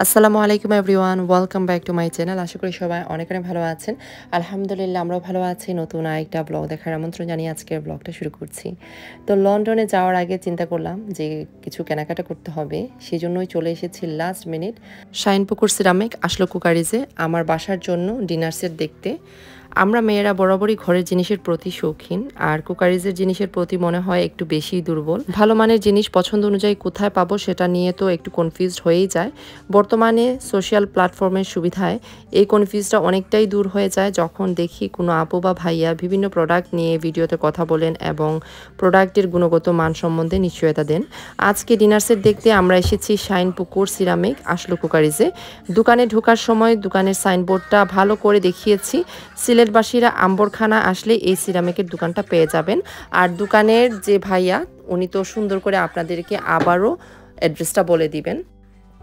আসসালামু আলাইকুম everyone, welcome back to my channel. আশা করি সবাই অনেক ভালো আছেন। আলহামদুলিল্লাহ আমরাও ভালো আছি। নতুন আরেকটা ব্লগ দেখার আমন্ত্রণ জানিয়ে আজকের ব্লগটা শুরু করছি। তো লন্ডনে যাওয়ার আগে চিন্তা করলাম যে কিছু কেনাকাটা করতে হবে, সেই জন্যই চলে এসেছি লাস্ট মিনিট শাইনপুকুর সিরামিক আসলো কুকারিজে আমার বাসার জন্য ডিনার সেট দেখতে। আমরা মেয়েরা বরাবরই ঘরের জিনিসের প্রতি শৌখিন, আর কুকারিজের জিনিসের প্রতি মনে হয় একটু বেশি দুর্বল। ভালো মানের জিনিস পছন্দ অনুযায়ী কোথায় পাবো সেটা নিয়ে তো একটু কনফিউজড হয়েই যায়। বর্তমানে সোশ্যাল প্ল্যাটফর্মের সুবিধায় এই কনফিউজটা অনেকটাই দূর হয়ে যায় যখন দেখি কোনো আপু বা ভাইয়া বিভিন্ন প্রোডাক্ট নিয়ে ভিডিওতে কথা বলেন এবং প্রোডাক্টের গুণগত মান সম্বন্ধে নিশ্চয়তা দেন। আজকে ডিনার সেট দেখতে আমরা এসেছি শাইনপুকুর সিরামিক আসলো কুকারিজে। দোকানে ঢোকার সময় দোকানের সাইনবোর্ডটা ভালো করে দেখিয়েছি। সিলেটবাসীরা আম্বরখানা আসলে এই সিরামিকের দোকানটা পেয়ে যাবেন। আর দোকানের যে ভাইয়া উনি তো সুন্দর করে আপনাদেরকে আবারও অ্যাড্রেসটা বলে দিবেন।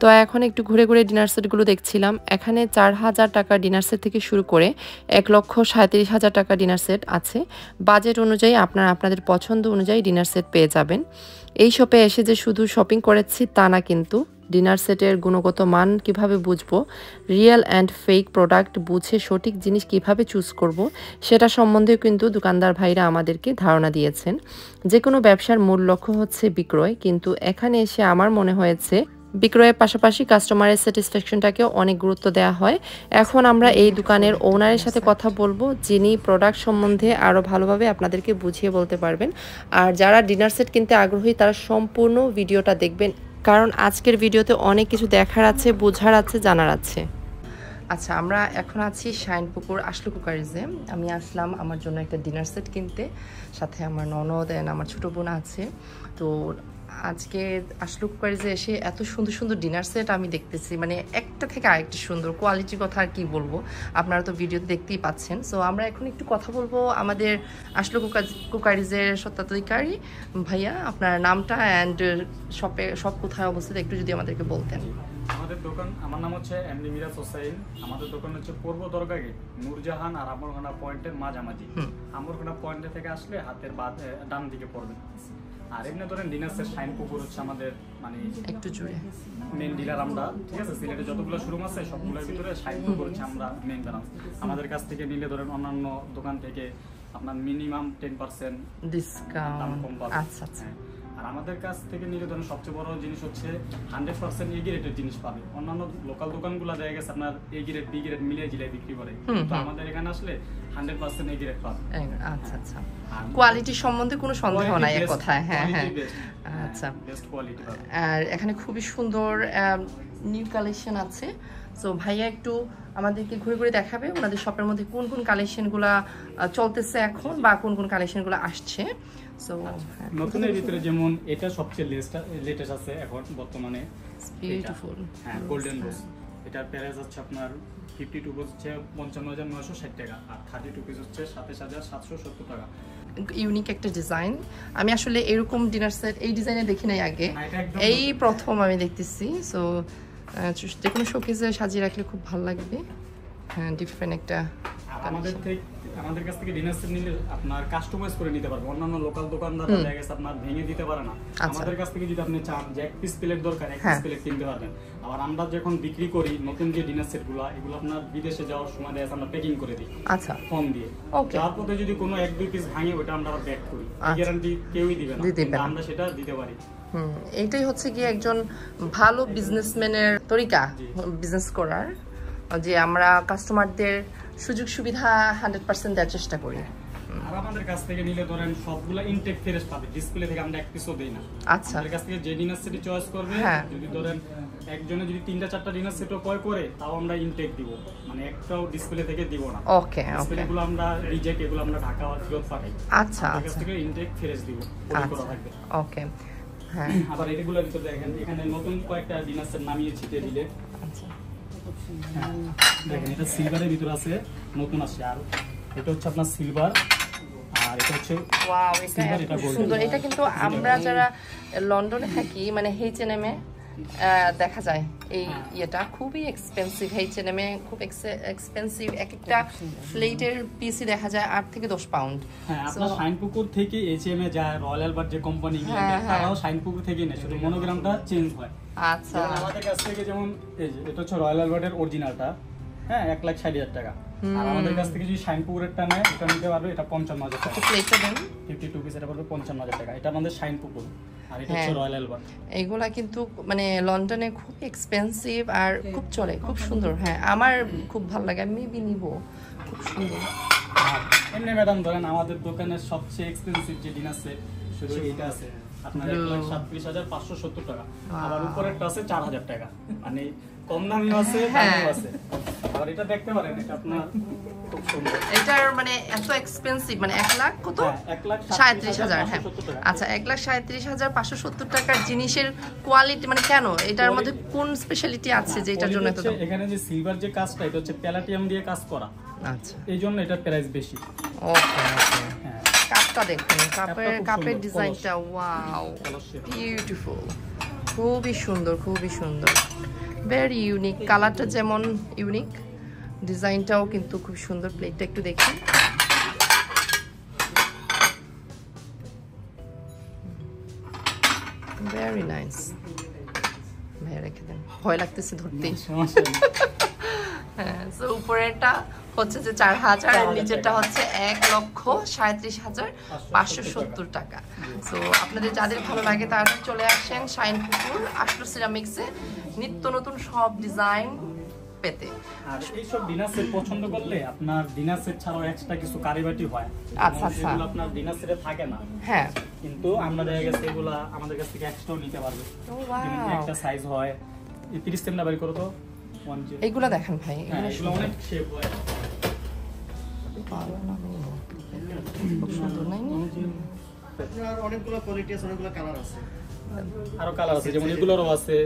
তো এখন একটু ঘুরে ঘুরে ডিনার সেটগুলো দেখছিলাম। এখানে 4,000 টাকার ডিনার সেট থেকে শুরু করে 1,37,000 টাকা ডিনার সেট আছে। বাজেট অনুযায়ী আপনাদের পছন্দ অনুযায়ী ডিনার সেট পেয়ে যাবেন। এই শপে এসে যে শুধু শপিং করেছি তা না, কিন্তু ডিনার সেটের গুণগত মান কিভাবে বুঝবো, রিয়েল অ্যান্ড ফেক প্রোডাক্ট বুঝে সঠিক জিনিস কিভাবে চুজ করব, সেটা সম্বন্ধেও কিন্তু দোকানদার ভাইরা আমাদেরকে ধারণা দিয়েছেন। যে কোনো ব্যবসার মূল লক্ষ্য হচ্ছে বিক্রয়, কিন্তু এখানে এসে আমার মনে হয়েছে বিক্রয়ের পাশাপাশি কাস্টমারের স্যাটিসফ্যাকশনটাকেও অনেক গুরুত্ব দেওয়া হয়। এখন আমরা এই দোকানের ওনারের সাথে কথা বলবো, যিনি প্রোডাক্ট সম্বন্ধে আরও ভালোভাবে আপনাদেরকে বুঝিয়ে বলতে পারবেন। আর যারা ডিনার সেট কিনতে আগ্রহী তারা সম্পূর্ণ ভিডিওটা দেখবেন, কারণ আজকের ভিডিওতে অনেক কিছু দেখার আছে, বোঝার আছে, জানার আছে। আচ্ছা, আমরা এখন আছি শাইনপুকুর আসলো কুকারিজে। আমি আসলাম আমার জন্য একটা ডিনার সেট কিনতে, সাথে আমার ননদ এন্ড আমার ছোটো বোন আছে। তো আজকে আসলো কুকারিজে এসে এত সুন্দর সুন্দর ডিনার সেট আমি দেখতেছি, মানে একটা থেকে আরেকটা সুন্দর কোয়ালিটির কথা আর কি বলবো, আপনারা তো ভিডিওতে দেখতেই পাচ্ছেন। সো আমরা এখন একটু কথা বলবো আমাদের আসলো কুকারিজের স্বত্বাধিকারী ভাইয়া। আপনার নামটা অ্যান্ড সব কোথায় অবস্থিত একটু যদি আমাদেরকে বলতেন। আমাদের দোকান, আমার নাম হচ্ছে এমডি মিরাজ হোসাইন। আমাদের দোকান হচ্ছে পূর্ব দরগা গেট, নূরজাহান আর আমরখানা পয়েন্টের মাঝামাঝি। আমরখানা পয়েন্টে থেকে আসলে হাতের ডান দিকে পড়বেন। আর এমনি ধরেন ডিনার সেট শাইনপুকুর হচ্ছে আমাদের মানে একটু জুড়ে মেন ডিলার আমরা, ঠিক আছে। সিলেটে যতগুলো শোরুম আছে সবগুলোর ভিতরে শাইনপুকুর হচ্ছে আমরা মেন ব্রাঞ্চ। আমাদের কাছ থেকে নিলে ধরেন অন্যান্য দোকান থেকে আপনার মিনিমাম 10% ডিসকাউন্ট। আচ্ছা আচ্ছা। আর আমাদের কাছ থেকে নিলে ধরেন সবচেয়ে বড় জিনিস হচ্ছে 100% এ গ্রেডের জিনিস পাবে। অন্যান্য লোকাল দোকানগুলো দেখা গেছে আপনার এ গ্রেড বি গ্রেড মিলিয়ে জিলাই বিক্রি করে, তো আমাদের এখানে আসলে 100% এ গ্রেড পাবে। আচ্ছা আচ্ছা, কোয়ালিটি সম্বন্ধে কোনো সন্দেহ নাই এক কথায়। হ্যাঁ হ্যাঁ, আচ্ছা, বেস্ট কোয়ালিটি পাবে। আর এখানে খুবই সুন্দর নিউ কালেকশন আছে। সো ভাইয়া একটু আমাদেরকে ঘুরে ঘুরে দেখাবে ওনাদের শপের মধ্যে কোন কোন কালেকশনগুলো চলতেছে এখন বা কোন কোন কালেকশনগুলো আসছে। সো নতুনের ভিতরে যেমন এটা সবচেয়ে লেটেস্ট আছে এখন বর্তমানে, বিউটিফুল। হ্যাঁ, গোল্ডেন রোজ। এটার প্রাইস হচ্ছে আপনার 52 পিস হচ্ছে 55,960 টাকা, আর 32 পিস হচ্ছে 27,770 টাকা। ইউনিক একটা ডিজাইন। আমি আসলে এরকম ডিনার সেট এই ডিজাইনে দেখি নাই আগে, এই প্রথম আমি দেখতেছি। সো যে কোনো শোকেসে সাজিয়ে রাখলে খুব ভালো লাগবে। হ্যাঁ, ডিফারেন্ট একটা। আমাদের কাছ থেকে ডিনার সেট নিলে আপনার কাস্টমাইজ করে নিতে পারবেন। অন্যান্য লোকাল দোকানদাররা দেখা গেছে আপনার ভেঙে দিতে পারে না। আমাদের কাছ থেকে যদি আপনি চান যে এক পিস প্লেট দরকার, এক পিস প্লেট কিনতে পারবেন। আবার আমরা যখন বিক্রি করি নতুন যে ডিনার সেটগুলো, এগুলো আপনার বিদেশে যাওয়ার সময় দেখা আমরা প্যাকিং করে দিই। আচ্ছা, ফর্ম দিয়ে। যার পথে যদি কোনো এক দুই পিস ভাঙে ওটা আমরা আবার ব্যাক করি, গ্যারান্টি কেউই দিবে না, আমরা সেটা দিতে পারি। এইটাই হচ্ছে কি একজন ভালো বিজনেসম্যানের তরিকা বিজনেস করার, যে আমরা কাস্টমারদের সুযোগ সুবিধা 100% দেওয়ার চেষ্টা করি। আর আমাদের কাছ থেকে নিলে ধরেন সবগুলা ইনটেক ফ্রেশ পাবে, ডিসপ্লে থেকে আমরা এক পিসও দেই না। আচ্ছা, আমাদের কাছ থেকে যে ডিনার সেট চয়েস করবে, যদি ধরেন একজনে যদি 3টা-4টা ডিনার সেটও ক্রয় করে তাও আমরা ইনটেক দিব, মানে একটাও ডিসপ্লে থেকে দিব না। ওকে, ডিসপ্লেগুলো আমরা রিজেক্ট, এগুলো আমরা ঢাকা আর ফেরত পাঠাই। আচ্ছা, আমাদের কাছ থেকে ইনটেক ফ্রেশ দিব, ওটা করা থাকবে। ওকে, হ্যাঁ। আবার এগুলোর ভিতর দেখেন এখানে নতুন কয়েকটা ডিনার সেট নামিয়েছি টেবিলে। আচ্ছা, দেখেন এটা সিলভারের ভিতর আছে, নতুন আসছে। আর এটা হচ্ছে আপনার সিলভার, আর এটা হচ্ছে ওয়াও, এটা সুন্দর। এটা কিন্তু আমরা যারা লন্ডনে থাকি, মানে H&M এ দেখা যায় এই এটা খুবই এক্সপেন্সিভ। H&M এ খুব এক্সপেন্সিভ, এক একটা ফ্লেটের পিসি দেখা যায় 8 থেকে 10 পাউন্ড। হ্যাঁ, আপনার শাইনপুকুর থেকে H&M এ যায়, রয়্যাল আলবার্ট যে কোম্পানি, তারাও শাইনপুকুর থেকে নেয়, শুধু মনোগ্রামটা চেঞ্জ হয়। আচ্ছা আমাদের কাছ থেকে যেমন এই যে এটা হচ্ছে রয়্যাল আলবার্টের অরিজিনালটা, হ্যাঁ 1,60,000 টাকা। আর আমাদের কাছ থেকে যদি শাইনপুকুরেরটা নেয় এটা নিতে পারবে, এটা 55,000 টাকা। প্লেটটা দেন 52 পিস, এটা পড়বে 55,000 টাকা। এটা আমাদের শাইনপুকুর, আর এটা হচ্ছে রয়্যাল আলবার্ট। এইগুলা কিন্তু মানে লন্ডনে খুব এক্সপেন্সিভ আর খুব চলে, খুব সুন্দর। হ্যাঁ আমার খুব ভালো লাগে, আমি মেবি নিব, খুব সুন্দর। এমনি ম্যাডাম ধরেন আমাদের দোকানের সবচেয়ে এক্সপেন্সিভ যে ডিনার সেট শুধু এটা আছে আপনার 1,37,570 টাকা। আবার উপরেরটা আছে 4,000 টাকা, মানে কম দামিও আছে দামিও আছে। আর এটা দেখতে পারেন, এটা আপনার খুব সুন্দর। এটার মানে এত এক্সপেন্সিভ, মানে 1 লাখ কত? 1,37,000। হ্যাঁ আচ্ছা 1,37,570 টাকার জিনিসের কোয়ালিটি মানে কেন? এটার মধ্যে কোন স্পেশালিটি আছে যে এটার জন্য এত দাম? এখানে যে সিলভার যে কাজটা, এটা হচ্ছে প্যালাটিয়াম দিয়ে কাজ করা। আচ্ছা এই জন্য এটার প্রাইস বেশি। ওকে ওকে। কাপটা দেখুন, কাপের ডিজাইনটা ওয়াও বিউটিফুল, খুবই সুন্দর, খুবই সুন্দর, ভেরি ইউনিক। কালারটা যেমন ইউনিক, ডিজাইনটাও কিন্তু খুব সুন্দর। প্লেটটা একটু দেখি, ভেরি নাইস। ভাই রেখে দেন, ভয় লাগতেছে ধরতেই। হ্যাঁ সো উপরেরটা হচ্ছে যে 4,000 আর নিচেরটা হচ্ছে 1,37,570 টাকা। সো আপনাদের যাদের ভালো লাগে তারা চলে আসেন শাইনপুকুর আশরফ সিরামিক্সে নিত্য নতুন সব ডিজাইন পেতে। আর এই সব ডিনার সেট পছন্দ করলে আপনার ডিনার সেট ছাড়াও এক্সট্রা কিছু কারিবাটি হয়। আচ্ছা আচ্ছা, এগুলো আপনার ডিনার সেটে থাকে না। হ্যাঁ কিন্তু আমরা দেখা গেছে এগুলো আমাদের কাছ থেকে এক্সট্রাও নিতে পারবে। যেমন একটা সাইজ হয় 30 সেমটা বাড়ি করো তো 1G। এইগুলা দেখেন ভাই, এগুলো অনেক শেপ হয়। খুব সুন্দর নাই? আর অনেকগুলো কোয়ালিটি আছে, অনেকগুলো কালার আছে, আরো কালার আছে, যেমন এগুলোরও আছে,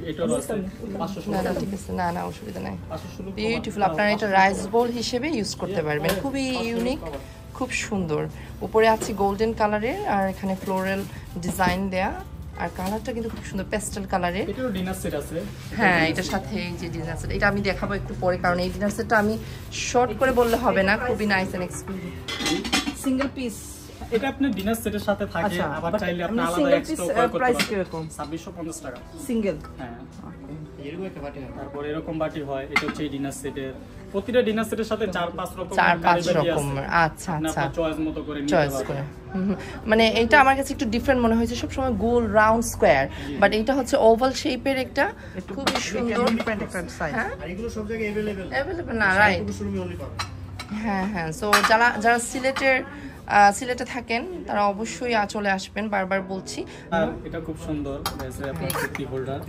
এটারও আছে। 516 না ঠিক আছে, না না অসুবিধা নাই, বিউটিফুল। আপনারা এটা রাইস বোল হিসেবে ইউজ করতে পারবেন, খুবই ইউনিক, খুব সুন্দর। উপরে আছে গোল্ডেন কালারের আর এখানে ফ্লোরাল ডিজাইন দেয়া, আর কালারটা কিন্তু খুব সুন্দর পেস্টেল কালারের। এটাও ডিনার সেট আছে। হ্যাঁ এটার সাথে এই যে ডিনার সেট, এটা আমি দেখাবো একটু পরে, কারণ এই ডিনার সেটটা আমি শর্ট করে বললে হবে না, খুবই nice and exclusive. Single piece এটা আপনি ডিনার সেটের সাথে থাকে, আবার চাইলে আপনি আলাদা এক্সট্রা করতে পারেন। প্রাইস কিরকম? 2650 টাকা সিঙ্গেল। হ্যাঁ এরকম একটা বাটি হয়, তারপর এরকম বাটি হয়। এটা হচ্ছে ডিনার সেটের, প্রতিটা ডিনার সেটের সাথে 4-5 রকম আচ্ছা আচ্ছা চয়েস মতো করে নিতে পারবেন। মানে এটা আমার কাছে একটু ডিফারেন্ট মনে হয়েছে, সব সময় গোল রাউন্ড স্কয়ার, বাট এটা হচ্ছে ওভাল শেপের একটা খুবই সুন্দর সাইজ। আর এগুলো সব জায়গায় अवेलेबल না, রাইট? হ্যাঁ হ্যাঁ, সো যারা সিলেটে থাকেন তারা অবশ্যই চলে আসবেন, বারবার বলছি। আর এটা খুব সুন্দর আপনার কুকি হোল্ডার,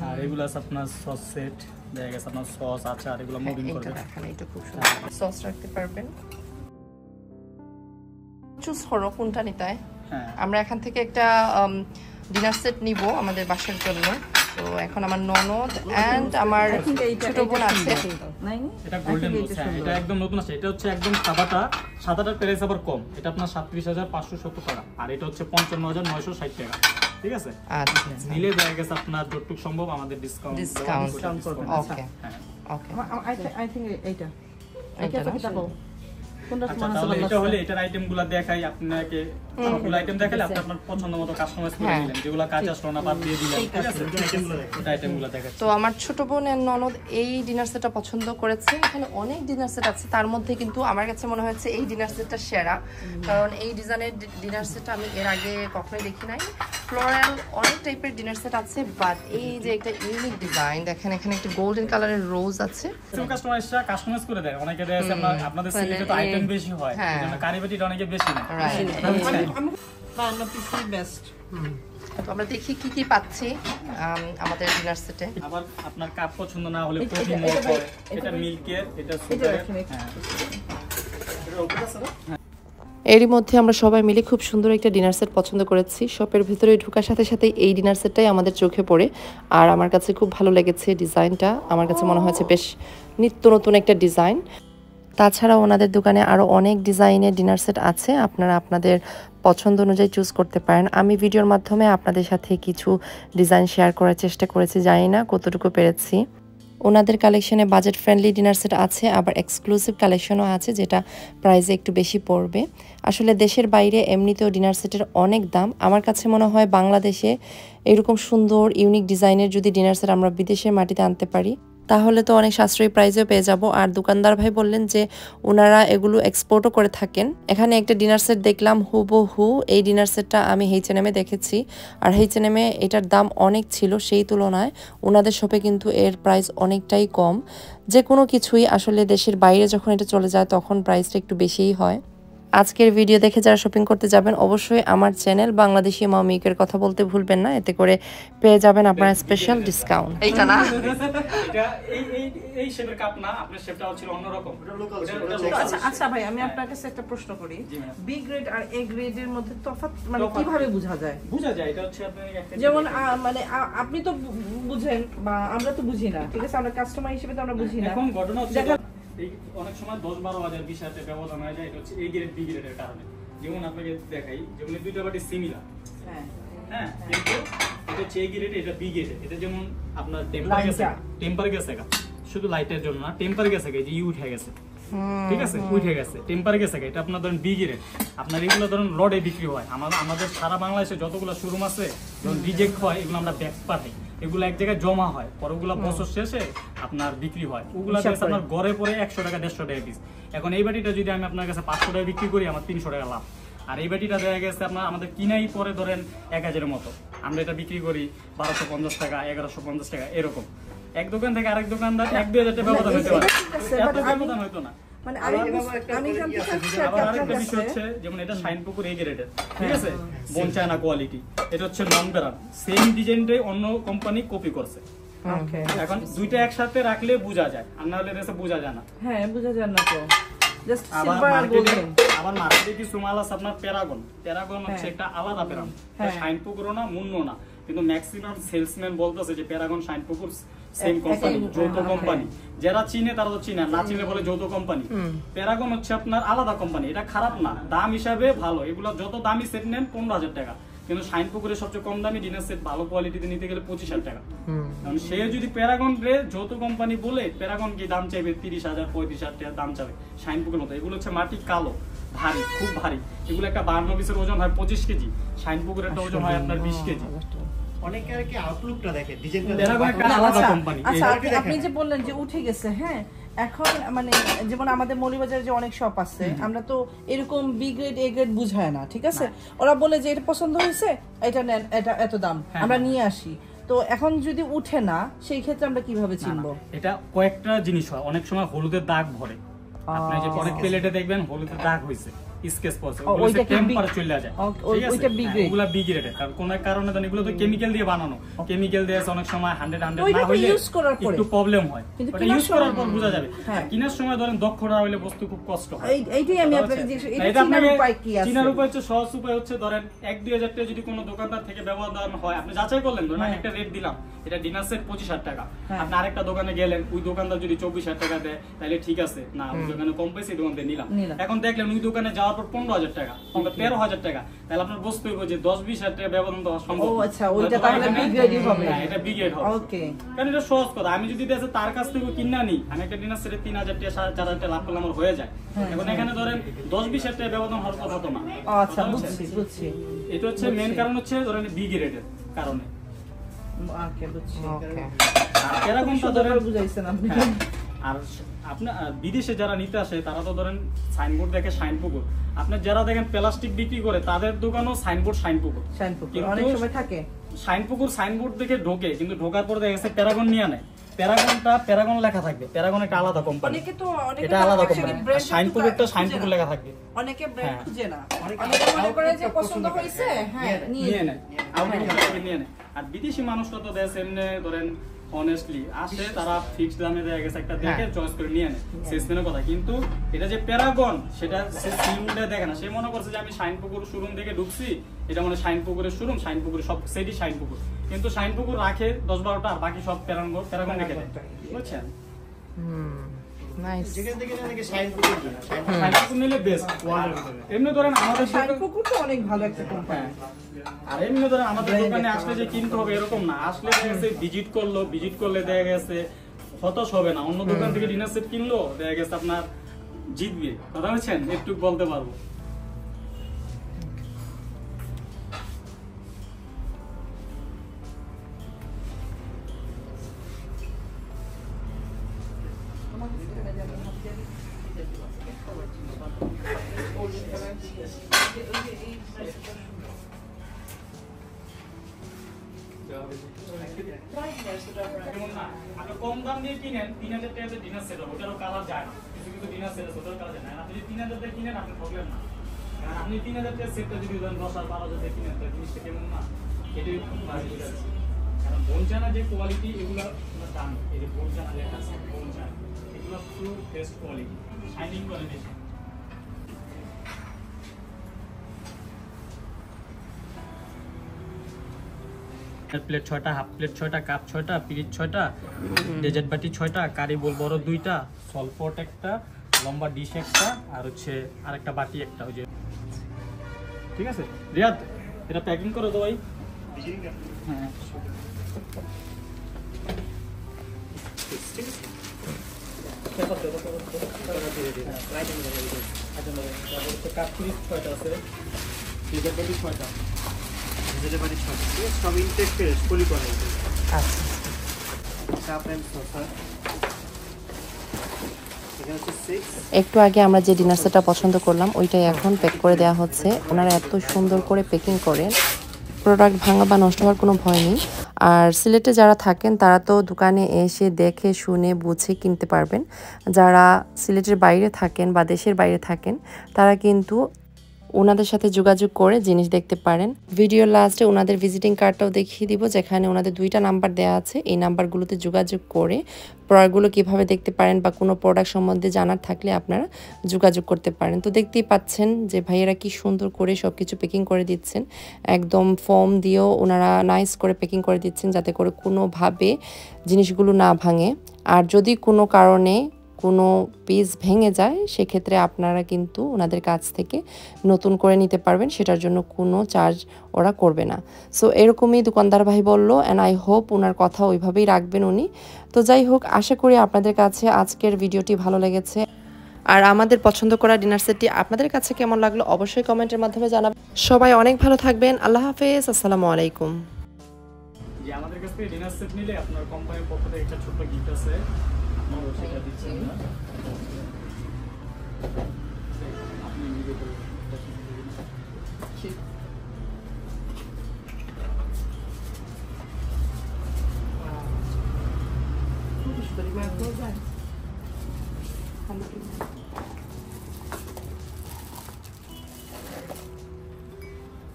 আর এগুলো আছে আপনার সস সেট, দেখা গেছে আপনার সস আচার এগুলো মুভিং করবে। এটা খুব সুন্দর, সস রাখতে পারবেন। চুজ করো কোনটা নিতে। আমরা এখান থেকে একটা ডিনার সেট নিব আমাদের বাসার জন্য। তো এখন আমার ননদ এন্ড আমার ছোট বোন আছে। এটা গোল্ডেন রোজ, এটা একদম নতুন আছে। এটা হচ্ছে একদম সাদাটার প্রাইস আবার কম, এটা আপনার 37,570 টাকা, আর এটা হচ্ছে 55,960 টাকা। ঠিক আছে, আচ্ছা নিলে দেখা গেছে আপনার যতটুকু সম্ভব আমাদের ডিসকাউন্ট করবে। ওকে ওকে, আই থিং এইটা তাহলে এটা হলে এটার আইটেমগুলো দেখাই আপনাকে, সবগুলো আইটেম দেখালে আপনি আপনার পছন্দ মতো কাস্টমাইজ করে দিলেন, যেগুলো কাজ আসলো না বাদ দিয়ে দিলেন। ঠিক আছে, এটা আইটেমগুলো দেখাচ্ছি। তো আমার ছোট বোন এর ননদ এই ডিনার সেটটা পছন্দ করেছে। এখানে অনেক ডিনার সেট আছে, তার মধ্যে কিন্তু আমার কাছে মনে হচ্ছে এই ডিনার সেটটা সেরা, কারণ এই ডিজাইনের ডিনার সেটটা আমি এর আগে কখনোই দেখি নাই। ফ্লোরাল অনেক টাইপের ডিনার সেট আছে, বাট এই যে একটা ইউনিক ডিজাইন দেখেন, এখানে একটা গোল্ডেন কালারের রোজ আছে। কাস্টমাইজরা কাস্টমাইজ করে দেয়, অনেকে দেয় আপনাদের সিলেটে তো আইটেম বেশি হয়, এজন্য কারিবাটিটা অনেকে বেশি না। বাংলা পিসি বেস্ট। তো আমরা দেখি কি কি পাচ্ছি আমাদের ডিনার সেটে। আবার আপনার কাপ পছন্দ না হলে প্রোটিন মোড করে, এটা মিল্কের, এটা সুগারের। এরই মধ্যে আমরা সবাই মিলে খুব সুন্দর একটা ডিনার সেট পছন্দ করেছি। শপের ভিতরে ঢোকার সাথে সাথে এই ডিনার সেটটাই আমাদের চোখে পড়ে, আর আমার কাছে খুব ভালো লেগেছে ডিজাইনটা। আমার কাছে মনে হয়েছে বেশ নিত্য নতুন একটা ডিজাইন। তাছাড়া ওনাদের দোকানে আরও অনেক ডিজাইনের ডিনার সেট আছে, আপনারা আপনাদের পছন্দ অনুযায়ী চুজ করতে পারেন। আমি ভিডিওর মাধ্যমে আপনাদের সাথে কিছু ডিজাইন শেয়ার করার চেষ্টা করেছি, জানি না কতটুকু পেরেছি। ওনাদের কালেকশনে বাজেট ফ্রেন্ডলি ডিনার সেট আছে, আবার এক্সক্লুসিভ কালেকশনও আছে যেটা প্রাইসে একটু বেশি পড়বে। আসলে দেশের বাইরে এমনিতেও ডিনার সেটের অনেক দাম। আমার কাছে মনে হয় বাংলাদেশে এরকম সুন্দর ইউনিক ডিজাইনের যদি ডিনার সেট আমরা বিদেশের মাটিতে আনতে পারি তাহলে তো অনেক সাশ্রয়ী প্রাইসেও পেয়ে যাব। আর দোকানদার ভাই বললেন যে ওনারা এগুলো এক্সপোর্টও করে থাকেন। এখানে একটা ডিনার সেট দেখলাম হুবহু এই ডিনার সেটটা আমি H&M-এ দেখেছি, আর H&M-এ এটার দাম অনেক ছিল, সেই তুলনায় ওনাদের শপে কিন্তু এর প্রাইস অনেকটাই কম। যে কোনো কিছুই আসলে দেশের বাইরে যখন এটা চলে যায় তখন প্রাইসটা একটু বেশিই হয়। আজকের ভিডিও দেখে যারা শপিং করতে যাবেন অবশ্যই আমার চ্যানেল বাংলাদেশি মামিকের কথা বলতে ভুলবেন না, এতে করে পেয়ে যাবেন আপনার স্পেশাল ডিসকাউন্ট। এইটা না, এটা এই শেপের কাপ না, আপনার শেপটা ছিল অন্যরকম। আচ্ছা ভাই, আমি আপনার কাছে একটা প্রশ্ন করি, বি গ্রেড আর এ গ্রেডের মধ্যে তফাৎ মানে কিভাবে বোঝা যায়? বোঝা যায়, এটা হচ্ছে আপনি যেমন মানে আপনি তো বুঝেন বা আমরা তো বুঝি না, ঠিক আছে, আমরা কাস্টমার হিসেবে তো আমরা বুঝি না। এখন ঘটনা হচ্ছে অনেক সময় 10-12 হাজার 20 হাজার ব্যবধান হয়ে যায়, এটা হচ্ছে এ গ্রেড বি গ্রেডের কারণে। যেমন আপনাকে দেখাই, যেমন এই দুইটা বাটি সিমিলার, হ্যাঁ, কিন্তু এটা হচ্ছে এ গ্রেড, এটা বি গ্রেড। এটা যেমন আপনার টেম্পার গেছে শুধু লাইটের জন্য না, টেম্পার গেছে যে উঠে গেছে, ঠিক আছে, উঠে গেছে, টেম্পার গেছে, এটা আপনার ধরেন বি গ্রেড। আপনার এগুলো ধরেন রডে বিক্রি হয়। আমাদের সারা বাংলাদেশে যতগুলো শোরুম আছে যখন রিজেক্ট হয় এগুলো আমরা ব্যাক পাঠাই, এগুলো এক জায়গায় জমা হয়, পরে ওগুলো বছর শেষে আপনার বিক্রি হয়। ওগুলো আপনার গড়ে পরে 100 টাকা 150 টাকা পিস। এখন এই বাটিটা যদি আমি আপনার কাছে 500 টাকা বিক্রি করি, আমার 300 টাকা লাভ। আর এই বাটিটা দেখা গেছে আপনার আমাদের কিনাই পরে ধরেন 1000-এর মতো, আমরা এটা বিক্রি করি 1250 টাকা 1150 টাকা এরকম। এক দোকান থেকে আরেক দোকানদার 1-2 হাজার টাকা ব্যবধান হতে পারে, এত ব্যবধান হয়তো না। মানে আমি জানতে চাচ্ছি আরেকটা বিষয় হচ্ছে যেমন এটা শাইনপুকুর এ গ্রেডের, ঠিক আছে, বোন চায়না কোয়ালিটি। এটা হচ্ছে নন ব্র্যান্ড, সেম ডিজাইনটাই অন্য কোম্পানি কপি করছে। এখন দুইটা একসাথে রাখলে বোঝা যায়, আর না হলে এসে বোঝা যায় না। হ্যাঁ, বোঝা যায় না তো। জাস্ট আবার সিলভার আর গোল্ডেন। আবার মার্কেটে কিছু মাল আছে আপনার প্যারাগন হচ্ছে একটা আলাদা ব্র্যান্ড, শাইনপুকুরও না মুন্নো না, কিন্তু ম্যাক্সিমাম সেলসম্যান বলতেছে যে প্যারাগন শাইনপুকুর সেম কোম্পানি, যৌথ কোম্পানি। যারা চিনে তারা তো চিনে, না চিনে বলে যৌথ কোম্পানি। প্যারাগন হচ্ছে আপনার আলাদা কোম্পানি, এটা খারাপ না, দাম হিসাবে ভালো। এগুলো যত দামি সেট নেন 15,000 টাকা, কিন্তু শাইনপুকুরের সবচেয়ে কম দামি ডিনার সেট ভালো কোয়ালিটিতে নিতে গেলে 25,000 টাকা। কারণ সে যদি প্যারাগন রে যৌথ কোম্পানি বলে, প্যারাগন কি দাম চাইবে 30,000 35,000 টাকা দাম চাবে শাইনপুকুরের মতো। এগুলো হচ্ছে মাটি কালো, ভারী, খুব ভারী। এগুলো একটা 52 পিসের ওজন হয় 25 কেজি, শাইনপুকুরের একটা ওজন হয় আপনার 20 কেজি। অনেকে আর কি আউটলুকটা দেখে, ডিজাইনটা প্যারাগন একটা আলাদা কোম্পানি। আচ্ছা, আপনি যে বললেন যে উঠে গেছে, হ্যাঁ, এখন মানে যেমন আমাদের মৌলভীবাজারে যে অনেক শপ আছে, আমরা তো এরকম বি গ্রেড এ গ্রেড বুঝায় না, ঠিক আছে, ওরা বলে যে এটা পছন্দ হয়েছে, এটা নেন, এটা এত দাম, আমরা নিয়ে আসি। তো এখন যদি উঠে না, সেই ক্ষেত্রে আমরা কিভাবে চিনবো? এটা কয়েকটা জিনিস হয়, অনেক সময় হলুদের দাগ ভরে, আপনি যে পরে প্লেটে দেখবেন হলুদের দাগ হইছে, স্কেচ পড়ছে, ওগুলো টেম্পারেচার চলে যায়, ঠিক আছে, ওগুলা বি গ্রেডের। কারণ কোন কারণে জানি এগুলো তো কেমিক্যাল দিয়ে বানানো, কেমিক্যাল দিয়ে অনেক সময় 100 না হইলে একটু প্রবলেম হয়, ওটা ইউজ করার পর বোঝা যাবে। কিনার সময় ধরেন দক্ষতা হইলে বস্তু খুব কষ্ট হয়। এইটাই আমি আপনাকে জিজ্ঞেস, এটা চিনার উপায় কি আছে? চিনার উপায় হচ্ছে, সহজ উপায় হচ্ছে ধরেন 1-2 হাজার টাকা যদি কোনো দোকানদার থেকে ব্যবধান হয়, আপনি যাচাই করলেন, ধরেন একটা রেট দিলাম, এটা ডিনার সেট 25,000 টাকা, আপনি আরেকটা দোকানে গেলেন, ওই দোকানদার যদি 24,000 টাকা দেয় তাহলে ঠিক আছে, না ওই দোকানে কম পাইছে দোকান থেকে নিলাম। এখন দেখলেন ওই দোকানে যাওয়ার পর 15,000 টাকা, 13,000 টাকা, তাহলে আপনার বস্তু হইব যে 10-20 হাজার টাকা ব্যবধান দেওয়া সম্ভব। ও আচ্ছা, ওইটা তাহলে বি গ্রেডই হবে। হ্যাঁ, এটা বি গ্রেড হবে। ওকে, কারণ এটা সহজ কথা। আমি যদি দেশে তার কাছ থেকে কিনা নি, আমি একটা ডিনার সেটে 3,000 টাকা 4,500 টাকা লাভ করলে আমার হয়ে যায়। এখন এখানে ধরেন 10-20 হাজার টাকা ব্যবধান হওয়ার কথা হতো না। আচ্ছা, বুঝছি। এটা হচ্ছে মেইন কারণ, হচ্ছে ধরেন বি গ্রেডের কারণে। ওকে, বুঝছি। ওকে, আর এরকম তো ধরেন বুঝাইছেন আপনি। আর আপনার বিদেশে যারা নিতে আসে তারা তো ধরেন সাইনবোর্ড দেখে শাইনপুকুর, আপনার যারা দেখেন প্লাস্টিক বিক্রি করে তাদের দোকানও সাইনবোর্ড শাইনপুকুর, অনেক সময় থাকে শাইনপুকুর সাইনবোর্ড দেখে ঢোকে, কিন্তু ঢোকার পরে দেখা গেছে প্যারাগন নিয়ে নেয়। প্যারাগন লেখা থাকবে, প্যারাগন একটা আলাদা কোম্পানি, এটা আলাদা কোম্পানি। শাইনপুকুরটা শাইনপুকুর লেখা থাকবে, অনেকে ব্র্যান্ড খুঁজে না, অনেকে মনে করে যে পছন্দ হইছে, হ্যাঁ, নিয়ে নেয়, নিয়ে নেয়। আর বিদেশি মানুষরা তো দেশ এমনি ধরেন অনেস্টলি আসে, তারা ফিক্সড দামে দেয়া গেছে একটা দেখে চয়েস করে নিয়ে নেয়, সেলসম্যানের কথা। কিন্তু এটা যে প্যারাগন, সেটা সে সিলটা দেখে না, সে মনে করছে যে আমি শাইনপুকুর শোরুম থেকে ঢুকছি, এটা মানে শাইনপুকুরের শোরুম, শাইনপুকুরের সব সেটই শাইনপুকুর, কিন্তু শাইনপুকুর রাখে 10-12টা, আর বাকি সব প্যারাগন রেখে দেয়, বুঝছেন? যেখান থেকে নাকি শাইনপুকুর নিলে বেস্ট। এমনি ধরেন আমাদের শাইনপুকুর তো অনেক ভালো একটা কোম্পানি। আর এমনি ধরেন আমাদের দোকানে আসলে যে কিনতে হবে এরকম না, আসলে দেখা গেছে ভিজিট করলে দেখা গেছে হতাশ হবে না। অন্য দোকান থেকে ডিনার সেট কিনলো দেখা গেছে আপনার জিতবে, কথা বলছেন, একটু বলতে পারবো। কম দাম দিয়ে কিনেন 3000 টাকাতে ডিনার সেট হবে, ওটারও কালার যায় না, কিছু কিছু ডিনার সেট আছে ওটার কালার যায় না। আপনি যদি 3000 টাকা কিনেন আপনি ঠকলেন না, কারণ আপনি 3000 টাকা সেটটা যদি 10 আর 12,000 টাকা কিনেন তাহলে জিনিসটা কেমন না, এটাই খুব বাজে আছে। কারণ বোনচানা যে কোয়ালিটি এগুলো আপনার দাম, এই যে বোনচানা লেখা আছে বোনচানা, এগুলো পুরো best quality, shining quality. Plate 6টা, হাফ প্লেট 6টা, কাপ 6টা, পিরিচ 6টা, ডেজার্ট বাটি 6টা, কারি বোল বড় 2টা, সলপট একটা, লম্বা ডিশ একটা, আর হচ্ছে আরেকটা বাটি একটা, ওই যে। ঠিক আছে রিয়াদ, এটা প্যাকিং করে দাও ভাই। হ্যাঁ কাপ পিরিচ 6টা আছে, ডেজার্ট বাটি 6টা, সব ইনটেক ফ্রেশ পলি করা আছে। আচ্ছা কাপ এন্ড সসার এখানে হচ্ছে 6। একটু আগে আমরা যে ডিনার সেটটা পছন্দ করলাম ওইটাই এখন প্যাক করে দেওয়া হচ্ছে। ওনারা এত সুন্দর করে প্যাকিং করেন, প্রোডাক্ট ভাঙা বা নষ্ট হওয়ার কোনো ভয় নেই। আর সিলেটে যারা থাকেন তারা তো দোকানে এসে দেখে শুনে বুঝে কিনতে পারবেন। যারা সিলেটের বাইরে থাকেন বা দেশের বাইরে থাকেন তারা কিন্তু ওনাদের সাথে যোগাযোগ করে জিনিস দেখতে পারেন। ভিডিওর লাস্টে ওনাদের ভিজিটিং কার্ডটাও দেখিয়ে দিব, যেখানে ওনাদের 2টা নাম্বার দেওয়া আছে। এই নাম্বারগুলোতে যোগাযোগ করে প্রোডাক্টগুলো কিভাবে দেখতে পারেন বা কোনো প্রোডাক্ট সম্বন্ধে জানার থাকলে আপনারা যোগাযোগ করতে পারেন। তো দেখতেই পাচ্ছেন যে ভাইয়েরা কি সুন্দর করে সব কিছু প্যাকিং করে দিচ্ছেন, একদম ফোম দিয়েও ওনারা নাইস করে প্যাকিং করে দিচ্ছেন যাতে করে কোনোভাবে জিনিসগুলো না ভাঙে। আর যদি কোনো কারণে কোনো পিস ভেঙে যায় সেক্ষেত্রে আপনারা কিন্তু ওনাদের কাছ থেকে নতুন করে নিতে পারবেন, সেটার জন্য কোনো চার্জ ওরা করবে না। সো এরকমই দোকানদার ভাই বললো, অ্যান্ড আই হোপ ওনার কথা ওইভাবেই রাখবেন উনি। তো যাই হোক, আশা করি আপনাদের কাছে আজকের ভিডিওটি ভালো লেগেছে। আর আমাদের পছন্দ করা ডিনার সেটটি আপনাদের কাছে কেমন লাগলো অবশ্যই কমেন্টের মাধ্যমে জানাবেন। সবাই অনেক ভালো থাকবেন। আল্লাহ হাফেজ, আসসালামু আলাইকুম। যে আমাদের কাছ থেকে ডিনার সেট নিলে আপনার কোম্পানির পক্ষ থেকে একটা ছোট গিফট আছে, আপনারা সেটা দিচ্ছেন না, আপনি নিজে করে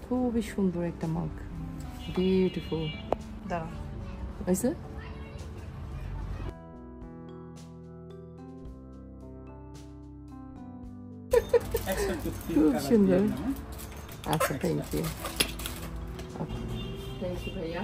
খুবই সুন্দর একটা মাগ, বিউটিফুল। দাঁড়াও হয়েছে? খুব সুন্দর। আচ্ছা, থ্যাংক ইউ। থ্যাংক ইউ ভাইয়া।